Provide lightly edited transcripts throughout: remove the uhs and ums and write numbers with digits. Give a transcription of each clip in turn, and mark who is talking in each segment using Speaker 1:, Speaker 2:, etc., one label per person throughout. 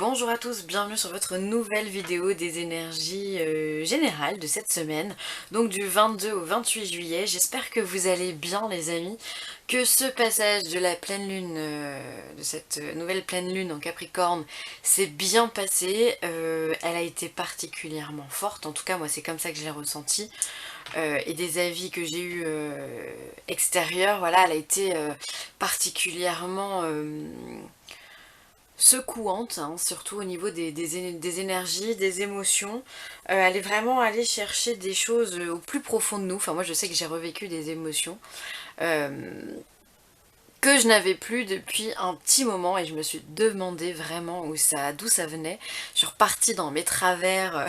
Speaker 1: Bonjour à tous, bienvenue sur votre nouvelle vidéo des énergies générales de cette semaine, donc du 22 au 28 juillet. J'espère que vous allez bien les amis, que ce passage de la pleine lune, de cette nouvelle pleine lune en Capricorne s'est bien passé. Elle a été particulièrement forte, en tout cas moi c'est comme ça que je l'ai ressenti. Et des avis que j'ai eu extérieurs, voilà, elle a été particulièrement secouante, hein, surtout au niveau des énergies, des émotions. Elle est vraiment allée chercher des choses au plus profond de nous. Enfin moi je sais que j'ai revécu des émotions que je n'avais plus depuis un petit moment et je me suis demandé vraiment d'où ça venait. Je suis repartie dans mes travers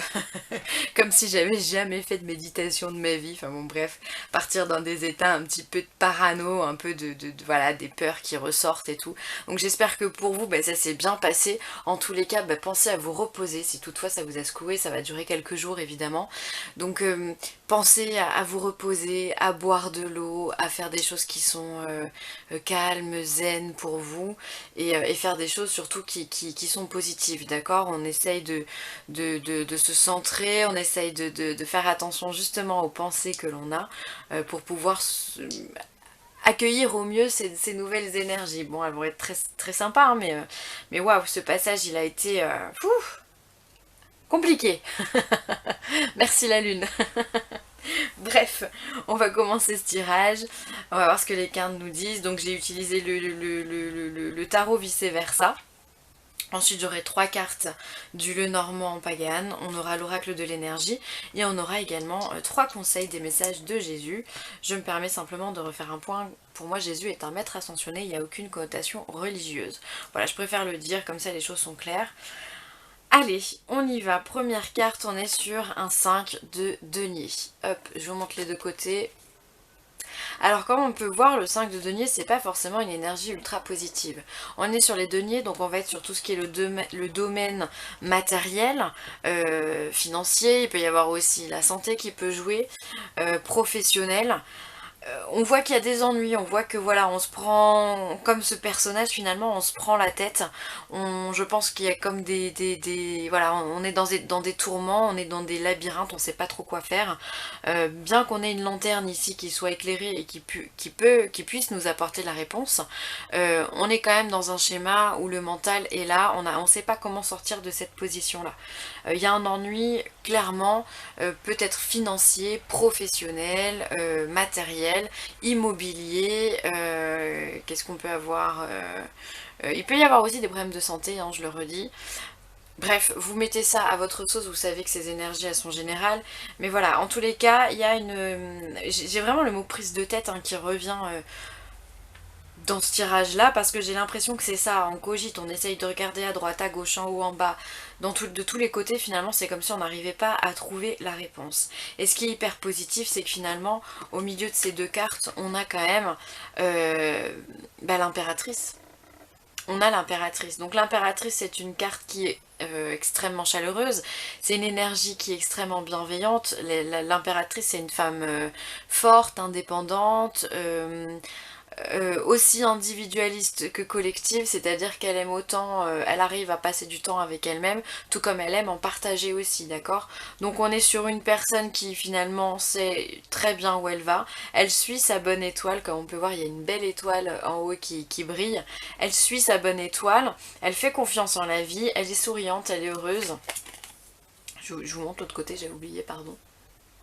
Speaker 1: comme si j'avais jamais fait de méditation de ma vie. Enfin bon bref, partir dans des états un petit peu de parano, un peu voilà, des peurs qui ressortent et tout. Donc j'espère que pour vous ça s'est bien passé. En tous les cas pensez à vous reposer si toutefois ça vous a secoué, ça va durer quelques jours évidemment. Donc pensez à vous reposer, à boire de l'eau, à faire des choses qui sont calmes, zen pour vous et faire des choses surtout qui sont positives, d'accord? On essaye de se centrer, on essaye de faire attention justement aux pensées que l'on a pour pouvoir accueillir au mieux ces nouvelles énergies. Bon, elles vont être très, très sympas, hein, mais waouh, ce passage il a été compliqué. Merci la lune. Bref, on va commencer ce tirage, on va voir ce que les cartes nous disent. Donc j'ai utilisé le tarot vice-versa. Ensuite j'aurai 3 cartes du Lenormand en Pagane, on aura l'oracle de l'énergie et on aura également 3 conseils des messages de Jésus. Je me permets simplement de refaire un point. Pour moi Jésus est un maître ascensionné, il n'y a aucune connotation religieuse. Voilà, je préfère le dire, comme ça les choses sont claires. Allez, on y va. Première carte, on est sur un 5 de denier. Hop, je vous montre les deux côtés. Alors comme on peut voir, le 5 de denier, c'est pas forcément une énergie ultra positive. On est sur les deniers, donc on va être sur tout ce qui est le domaine matériel, financier. Il peut y avoir aussi la santé qui peut jouer, professionnel. On voit qu'il y a des ennuis, on voit que voilà, on se prend, comme ce personnage finalement, on se prend la tête. Je pense qu'il y a comme voilà, on est dans des tourments, on est dans des labyrinthes, on sait pas trop quoi faire. Bien qu'on ait une lanterne ici qui soit éclairée et qui puisse nous apporter la réponse, on est quand même dans un schéma où le mental est là, on sait pas comment sortir de cette position-là. Il y a un ennui, clairement, peut-être financier, professionnel, matériel, immobilier, qu'est-ce qu'on peut avoir il peut y avoir aussi des problèmes de santé, hein, je le redis. Bref, vous mettez ça à votre sauce, vous savez que ces énergies elles sont générales. Mais voilà, en tous les cas, il y a j'ai vraiment le mot prise de tête hein, qui revient dans ce tirage là parce que j'ai l'impression que c'est ça, on cogite, on essaye de regarder à droite, à gauche, en haut, en bas, de tous les côtés. Finalement c'est comme si on n'arrivait pas à trouver la réponse. Et ce qui est hyper positif, c'est que finalement au milieu de ces deux cartes on a quand même l'impératrice. On a l'impératrice. Donc l'impératrice c'est une carte qui est extrêmement chaleureuse, c'est une énergie qui est extrêmement bienveillante. L'impératrice c'est une femme forte, indépendante, aussi individualiste que collective, c'est-à-dire qu'elle aime autant, elle arrive à passer du temps avec elle-même, tout comme elle aime en partager aussi, d'accord? Donc on est sur une personne qui finalement sait très bien où elle va, elle suit sa bonne étoile, comme on peut voir il y a une belle étoile en haut qui brille, elle suit sa bonne étoile, elle fait confiance en la vie, elle est souriante, elle est heureuse. Je vous montre l'autre côté, j'ai oublié, pardon.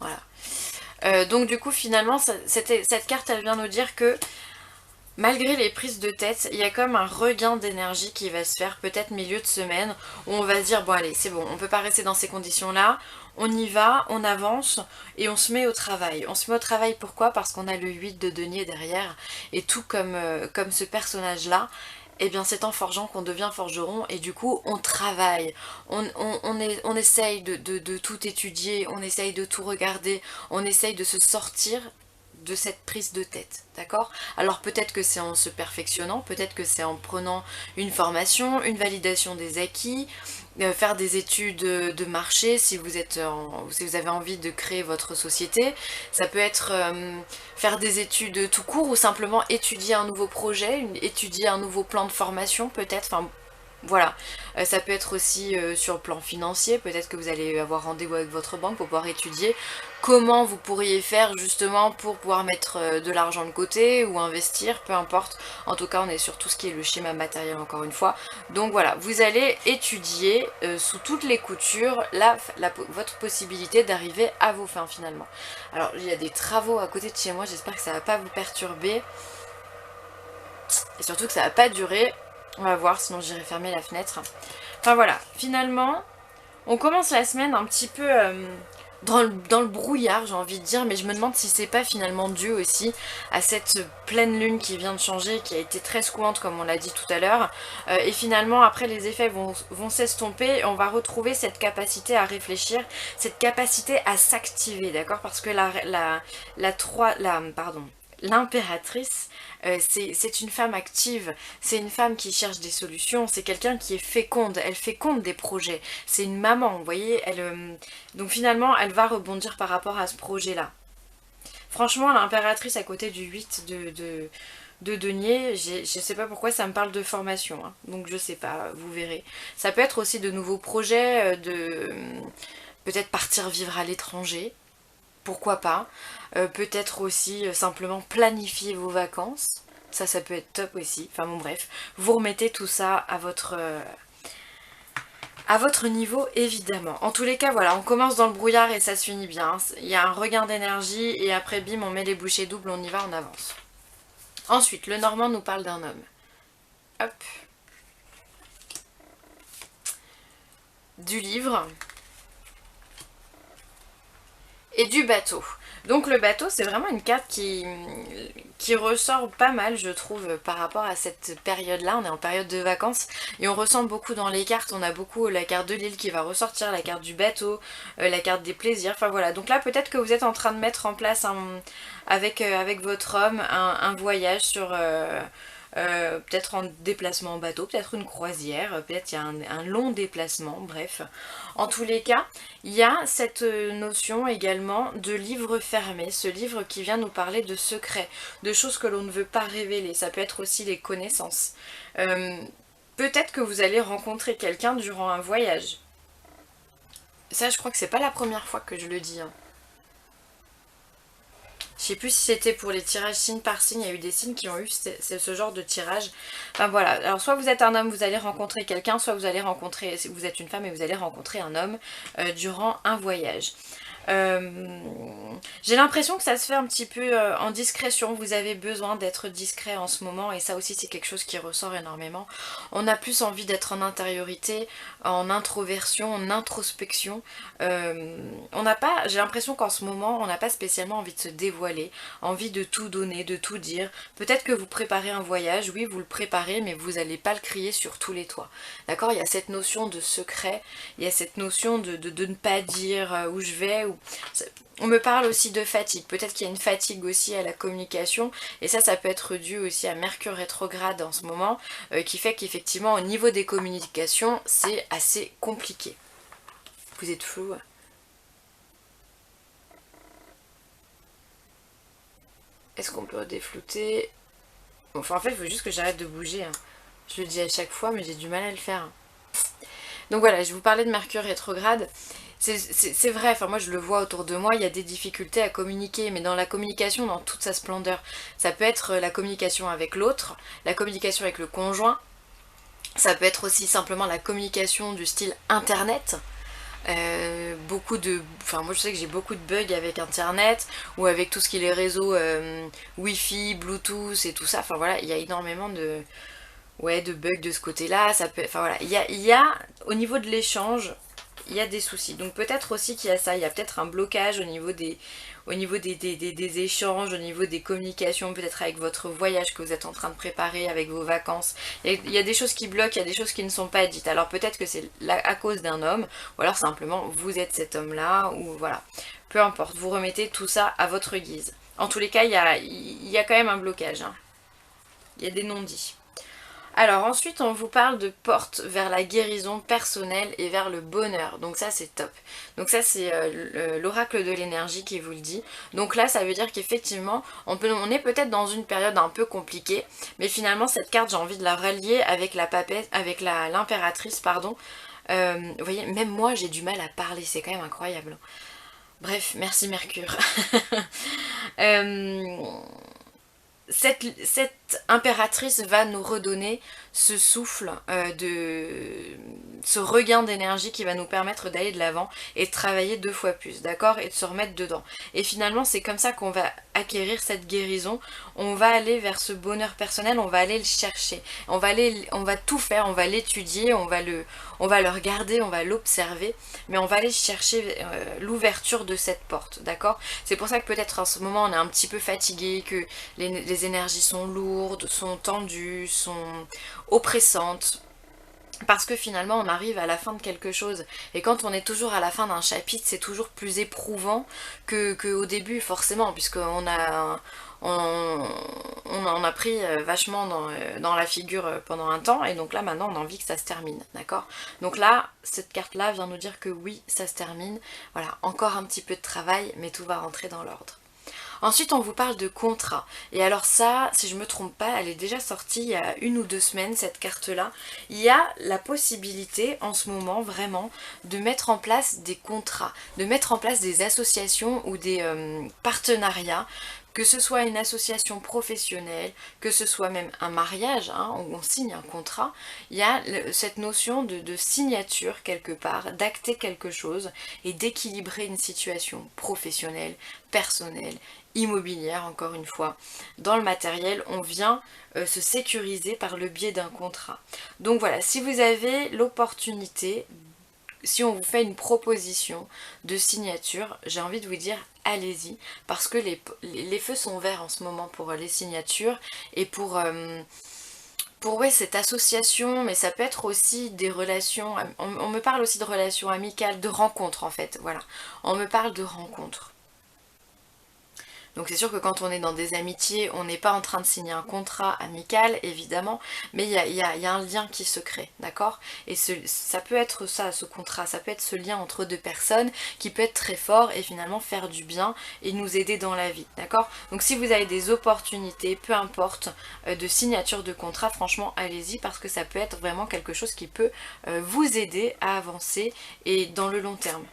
Speaker 1: Voilà. Donc du coup finalement cette carte elle vient nous dire que malgré les prises de tête, il y a comme un regain d'énergie qui va se faire, peut-être milieu de semaine, où on va se dire, bon allez, c'est bon, on peut pas rester dans ces conditions-là, on y va, on avance, et on se met au travail. On se met au travail pourquoi? Parce qu'on a le 8 de denier derrière, et tout comme ce personnage-là, eh bien c'est en forgeant qu'on devient forgeron, et du coup on travaille, on essaye de tout étudier, on essaye de tout regarder, on essaye de se sortir de cette prise de tête, d'accord? Alors peut-être que c'est en se perfectionnant, peut-être que c'est en prenant une formation, une validation des acquis, faire des études de marché si si vous avez envie de créer votre société. Ça peut être faire des études tout court ou simplement étudier un nouveau projet, étudier un nouveau plan de formation peut-être. Enfin, Voilà, ça peut être aussi sur le plan financier, peut-être que vous allez avoir rendez-vous avec votre banque pour pouvoir étudier comment vous pourriez faire justement pour pouvoir mettre de l'argent de côté ou investir, peu importe. En tout cas, on est sur tout ce qui est le schéma matériel encore une fois. Donc voilà, vous allez étudier sous toutes les coutures votre possibilité d'arriver à vos fins finalement. Alors, il y a des travaux à côté de chez moi, j'espère que ça ne va pas vous perturber. Et surtout que ça va pas durer. On va voir, sinon j'irai fermer la fenêtre. Enfin voilà, finalement, on commence la semaine un petit peu dans le brouillard, j'ai envie de dire, mais je me demande si c'est pas finalement dû aussi à cette pleine lune qui vient de changer, qui a été très secouante comme on l'a dit tout à l'heure. Et finalement, après les effets vont s'estomper, on va retrouver cette capacité à réfléchir, cette capacité à s'activer, d'accord? Parce que l'impératrice, c'est une femme active, c'est une femme qui cherche des solutions, c'est quelqu'un qui est féconde, elle féconde des projets, c'est une maman, vous voyez, donc finalement elle va rebondir par rapport à ce projet-là. Franchement, l'impératrice à côté du 8 de denier, je sais pas pourquoi ça me parle de formation, hein, donc je sais pas, vous verrez. Ça peut être aussi de nouveaux projets, peut-être partir vivre à l'étranger, pourquoi pas. Peut-être aussi simplement planifier vos vacances. Ça peut être top aussi. Enfin bon bref, vous remettez tout ça à votre niveau évidemment. En tous les cas voilà, on commence dans le brouillard et ça se finit bien. Il y a un regain d'énergie et après bim on met les bouchées doubles, on y va, on avance. Ensuite, le Normand nous parle d'un homme. Hop. Du livre. Et du bateau. Donc le bateau, c'est vraiment une carte qui ressort pas mal, je trouve, par rapport à cette période-là. On est en période de vacances et on ressent beaucoup dans les cartes. On a beaucoup la carte de l'île qui va ressortir, la carte du bateau, la carte des plaisirs. Enfin voilà, donc là peut-être que vous êtes en train de mettre en place avec votre homme un voyage sur... peut-être en déplacement en bateau, peut-être une croisière, peut-être il y a un long déplacement, bref. En tous les cas, il y a cette notion également de livre fermé, ce livre qui vient nous parler de secrets, de choses que l'on ne veut pas révéler, ça peut être aussi les connaissances. Peut-être que vous allez rencontrer quelqu'un durant un voyage. Ça, je crois que c'est pas la première fois que je le dis, hein. Je sais plus si c'était pour les tirages signe par signe, il y a eu des signes qui ont eu ce genre de tirage. Enfin voilà, alors soit vous êtes un homme, vous allez rencontrer quelqu'un, soit vous allez rencontrer, si vous êtes une femme et vous allez rencontrer un homme durant un voyage. J'ai l'impression que ça se fait un petit peu en discrétion, vous avez besoin d'être discret en ce moment et ça aussi c'est quelque chose qui ressort énormément. On a plus envie d'être en intériorité, en introversion, en introspection. On n'a pas, j'ai l'impression qu'en ce moment on n'a pas spécialement envie de se dévoiler, envie de tout donner, de tout dire. Peut-être que vous préparez un voyage, oui vous le préparez mais vous n'allez pas le crier sur tous les toits. D'accord? Il y a cette notion de secret, il y a cette notion de ne pas dire où je vais, on me parle aussi de fatigue, peut-être qu'il y a une fatigue aussi à la communication et ça peut être dû aussi à Mercure rétrograde en ce moment qui fait qu'effectivement au niveau des communications c'est assez compliqué. Vous êtes flou. Est-ce qu'on peut déflouter? Enfin en fait il faut juste que j'arrête de bouger, hein. Je le dis à chaque fois mais j'ai du mal à le faire. Donc voilà, je vous parlais de Mercure rétrograde. C'est vrai, enfin moi je le vois autour de moi, il y a des difficultés à communiquer, mais dans la communication, dans toute sa splendeur, ça peut être la communication avec l'autre, la communication avec le conjoint, ça peut être aussi simplement la communication du style internet. Enfin moi je sais que j'ai beaucoup de bugs avec internet ou avec tout ce qui est les réseaux Wi-Fi, Bluetooth et tout ça, enfin voilà, il y a énormément de bugs de ce côté-là, ça peut, enfin voilà, il y a au niveau de l'échange, il y a des soucis. Donc peut-être aussi qu'il y a ça, il y a peut-être un blocage au niveau des échanges, au niveau des communications, peut-être avec votre voyage que vous êtes en train de préparer, avec vos vacances. Il y a des choses qui bloquent, il y a des choses qui ne sont pas dites. Alors peut-être que c'est à cause d'un homme, ou alors simplement vous êtes cet homme-là, ou voilà. Peu importe, vous remettez tout ça à votre guise. En tous les cas, il y a quand même un blocage, hein. Il y a des non-dits. Alors ensuite on vous parle de porte vers la guérison personnelle et vers le bonheur, donc ça c'est top. Donc ça c'est l'oracle de l'énergie qui vous le dit. Donc là ça veut dire qu'effectivement on est peut-être dans une période un peu compliquée, mais finalement cette carte j'ai envie de la relier avec la papesse, avec l'impératrice pardon. Vous voyez, même moi j'ai du mal à parler, c'est quand même incroyable. Bref, merci Mercure. Euh, cette impératrice va nous redonner ce souffle, ce regain d'énergie qui va nous permettre d'aller de l'avant et de travailler 2 fois plus, d'accord, et de se remettre dedans. Et finalement, c'est comme ça qu'on va acquérir cette guérison. On va aller vers ce bonheur personnel, on va aller le chercher. On va tout faire, on va l'étudier, on va le regarder, on va l'observer, mais on va aller chercher l'ouverture de cette porte, d'accord. C'est pour ça que peut-être en ce moment on est un petit peu fatigué, que les énergies sont lourdes, sont tendues, sont oppressantes. Parce que finalement on arrive à la fin de quelque chose. Et quand on est toujours à la fin d'un chapitre, c'est toujours plus éprouvant que au début forcément, puisqu'on a... On en a pris vachement dans la figure pendant un temps, et donc là maintenant on a envie que ça se termine, d'accord. Donc là, cette carte là vient nous dire que oui, ça se termine, voilà, encore un petit peu de travail, mais tout va rentrer dans l'ordre. Ensuite, on vous parle de contrat. Et alors ça, si je me trompe pas, elle est déjà sortie il y a 1 ou 2 semaines, cette carte-là. Il y a la possibilité, en ce moment, vraiment, de mettre en place des contrats, de mettre en place des associations ou des partenariats, que ce soit une association professionnelle, que ce soit même un mariage, hein, où on signe un contrat, il y a cette notion de signature quelque part, d'acter quelque chose et d'équilibrer une situation professionnelle, personnelle, immobilière encore une fois. Dans le matériel, on vient se sécuriser par le biais d'un contrat. Donc voilà, si vous avez l'opportunité, si on vous fait une proposition de signature, j'ai envie de vous dire allez-y, parce que les feux sont verts en ce moment pour les signatures et pour ouais, cette association, mais ça peut être aussi des relations, on me parle aussi de relations amicales, de rencontres en fait, voilà, on me parle de rencontres. Donc c'est sûr que quand on est dans des amitiés, on n'est pas en train de signer un contrat amical, évidemment, mais il y a un lien qui se crée, d'accord. Et ça peut être ça, ce contrat, ça peut être ce lien entre 2 personnes qui peut être très fort et finalement faire du bien et nous aider dans la vie, d'accord. Donc si vous avez des opportunités, peu importe, de signature de contrat, franchement, allez-y parce que ça peut être vraiment quelque chose qui peut vous aider à avancer et dans le long terme.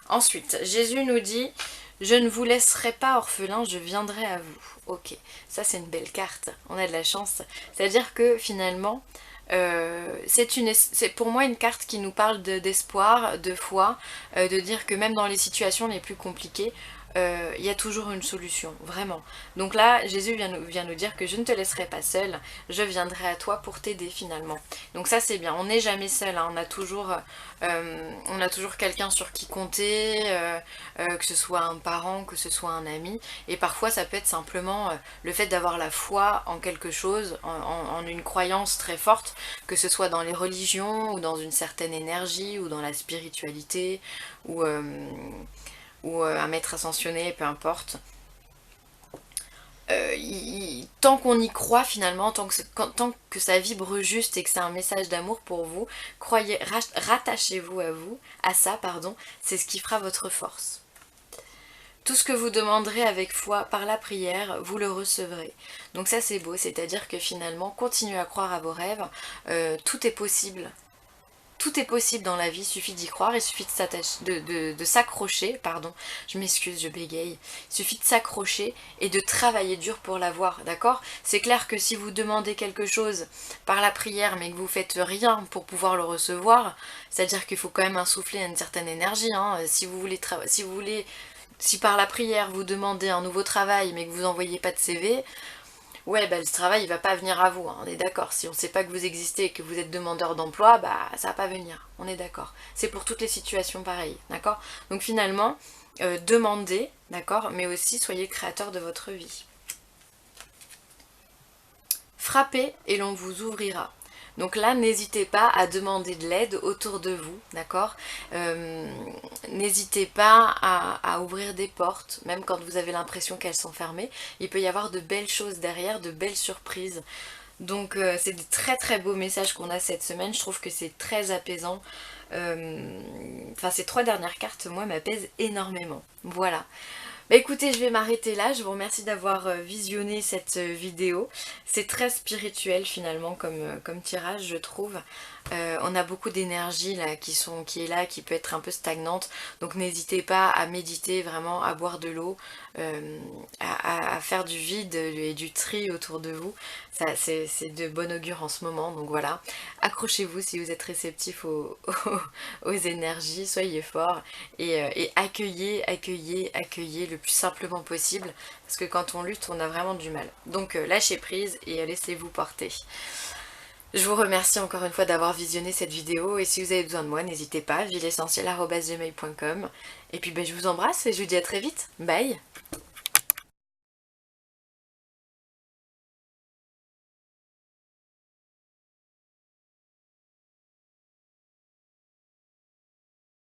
Speaker 1: Ensuite, Jésus nous dit... Je ne vous laisserai pas orphelin, je viendrai à vous. Ok, ça c'est une belle carte, on a de la chance. C'est-à-dire que finalement, c'est pour moi une carte qui nous parle d'espoir, de foi, de dire que même dans les situations les plus compliquées, il y a toujours une solution, vraiment. Donc là, Jésus vient nous dire que je ne te laisserai pas seul, je viendrai à toi pour t'aider finalement. Donc ça c'est bien, on n'est jamais seul, hein. On a toujours quelqu'un sur qui compter, que ce soit un parent, que ce soit un ami, et parfois ça peut être simplement le fait d'avoir la foi en quelque chose, en une croyance très forte, que ce soit dans les religions, ou dans une certaine énergie, ou dans la spiritualité, ou un maître ascensionné, peu importe. Tant qu'on y croit finalement, tant que ça vibre juste et que c'est un message d'amour pour vous, croyez, rattachez-vous à ça, pardon, c'est ce qui fera votre force. Tout ce que vous demanderez avec foi par la prière, vous le recevrez. Donc ça c'est beau, c'est-à-dire que finalement, continuez à croire à vos rêves, tout est possible. Tout est possible dans la vie, il suffit d'y croire, il suffit de s'accrocher, pardon, je m'excuse, je bégaye, il suffit de s'accrocher et de travailler dur pour l'avoir, d'accord. C'est clair que si vous demandez quelque chose par la prière mais que vous faites rien pour pouvoir le recevoir, c'est-à-dire qu'il faut quand même insuffler une certaine énergie, hein. Si par la prière vous demandez un nouveau travail mais que vous n'envoyez pas de CV, ouais, bah, le travail il va pas venir à vous, hein, on est d'accord. Si on ne sait pas que vous existez et que vous êtes demandeur d'emploi, bah ça va pas venir, on est d'accord. C'est pour toutes les situations pareilles, d'accord. Donc finalement, demandez, d'accord, mais aussi soyez créateur de votre vie. Frappez et l'on vous ouvrira. Donc là, n'hésitez pas à demander de l'aide autour de vous, d'accord. N'hésitez pas à ouvrir des portes, même quand vous avez l'impression qu'elles sont fermées. Il peut y avoir de belles choses derrière, de belles surprises. Donc c'est des très très beaux messages qu'on a cette semaine, je trouve que c'est très apaisant. Enfin ces 3 dernières cartes, moi, m'apaisent énormément. Voilà. Bah écoutez, je vais m'arrêter là, je vous remercie d'avoir visionné cette vidéo. C'est très spirituel finalement comme tirage, je trouve. On a beaucoup d'énergie là qui est là, qui peut être un peu stagnante. Donc n'hésitez pas à méditer, vraiment à boire de l'eau, à faire du vide et du tri autour de vous. C'est de bon augure en ce moment, donc voilà. Accrochez-vous si vous êtes réceptif aux énergies, soyez forts et accueillez, accueillez, accueillez le plus simplement possible. Parce que quand on lutte, on a vraiment du mal. Donc lâchez prise et laissez-vous porter. Je vous remercie encore une fois d'avoir visionné cette vidéo et si vous avez besoin de moi, n'hésitez pas, vilessentielle@gmail.com. Et puis ben, je vous embrasse et je vous dis à très vite. Bye!